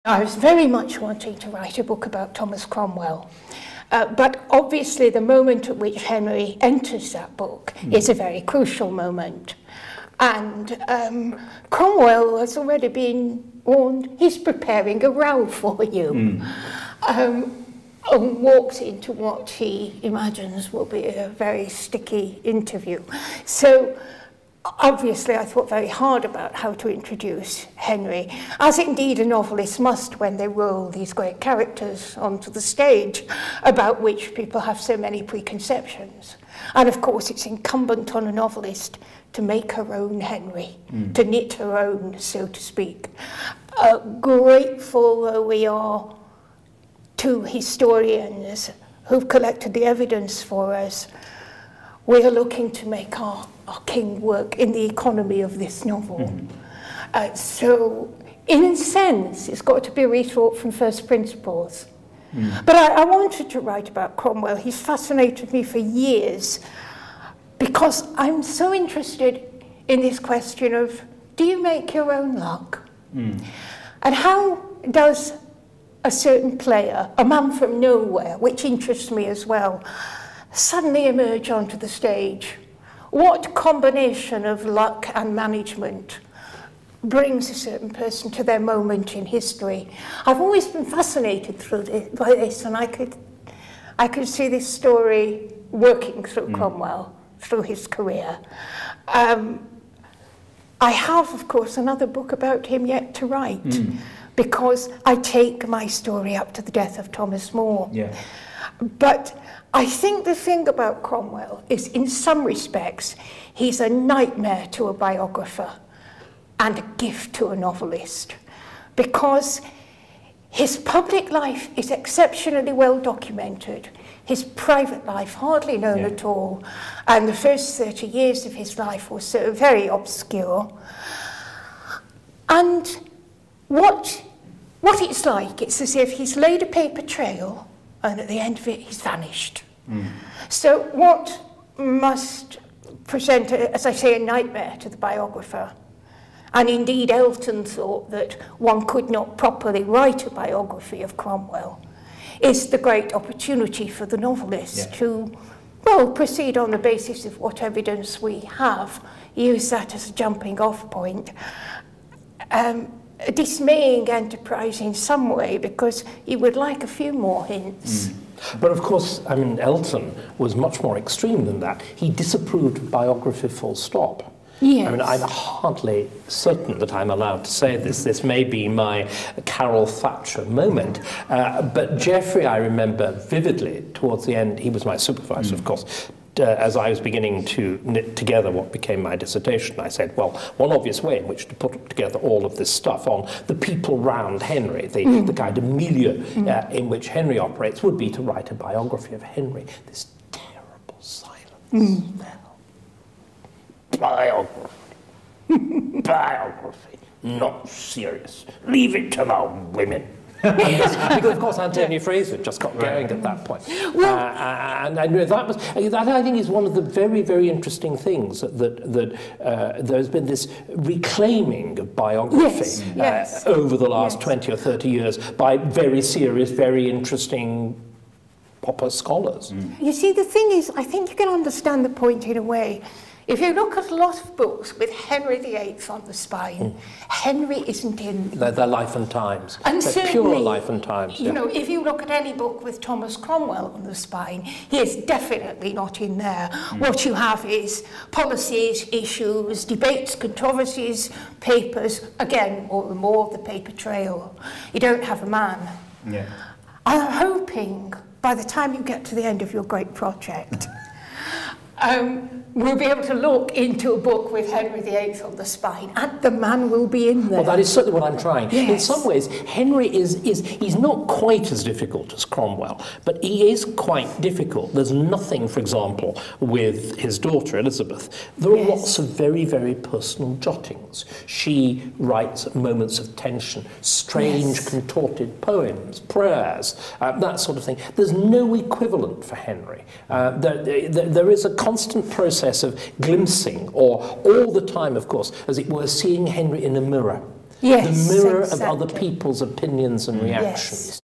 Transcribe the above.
I was very much wanting to write a book about Thomas Cromwell. But obviously the moment at which Henry enters that book is a very crucial moment. And Cromwell has already been warned, he's preparing a row for you. And walks into what he imagines will be a very sticky interview. So obviously I thought very hard about how to introduce Henry, as indeed a novelist must when they roll these great characters onto the stage about which people have so many preconceptions. And of course it's incumbent on a novelist to make her own Henry, to knit her own, so to speak. Grateful though we are to historians who've collected the evidence for us, we are looking to make our king work in the economy of this novel. So, in a sense, it's got to be rethought from first principles. But I wanted to write about Cromwell. He's fascinated me for years because I'm so interested in this question of, do you make your own luck? And how does a certain player, a man from nowhere, which interests me as well, suddenly emerge onto the stage? What combination of luck and management brings a certain person to their moment in history? I've always been fascinated by this, and I could see this story working through Cromwell, through his career. I have, of course, another book about him yet to write, because I take my story up to the death of Thomas More. But I think the thing about Cromwell is, in some respects, he's a nightmare to a biographer and a gift to a novelist, because his public life is exceptionally well documented, his private life hardly known at all, and the first 30 years of his life were so very obscure. And what it's like, it's as if he's laid a paper trail and at the end of it he's vanished. So what must present, as I say, a nightmare to the biographer, and indeed Elton thought that one could not properly write a biography of Cromwell, is the great opportunity for the novelist to, well, proceed on the basis of what evidence we have, use that as a jumping off point. A dismaying enterprise in some way, because you would like a few more hints. But of course, I mean, Elton was much more extreme than that. He disapproved of biography full stop. I mean, I'm hardly certain that I'm allowed to say this. This may be my Carol Thatcher moment. But Geoffrey, I remember vividly, towards the end, he was my supervisor, of course, as I was beginning to knit together what became my dissertation. I said, well, one obvious way in which to put together all of this stuff on the people round Henry, the kind of milieu in which Henry operates, would be to write a biography of Henry. This terrible silence. Biography. Biography. Not serious. Leave it to the women. Because of course Antonia Fraser just got going at that point. And that I think is one of the very, very interesting things, that there's been this reclaiming of biography over the last 20 or 30 years by very serious, very interesting proper scholars. You see, the thing is, I think you can understand the point in a way. If you look at a lot of books with Henry VIII on the spine, Henry isn't in them. They're life and times. And they're pure life and times. You know, if you look at any book with Thomas Cromwell on the spine, he is definitely not in there. What you have is policies, issues, debates, controversies, papers, again, or more of the paper trail. You don't have a man. I'm hoping by the time you get to the end of your great project, we'll be able to look into a book with Henry VIII on the spine, and the man will be in there. Well, that is certainly what I'm trying. In some ways, Henry he's not quite as difficult as Cromwell, but he is quite difficult. There's nothing, for example, with his daughter, Elizabeth. There are lots of very, very personal jottings. She writes at moments of tension, strange, contorted poems, prayers, that sort of thing. There's no equivalent for Henry. There is a constant process of glimpsing, or all the time, of course, as it were, seeing Henry in a mirror. Yes, the mirror exactly. of other people's opinions and reactions. Yes.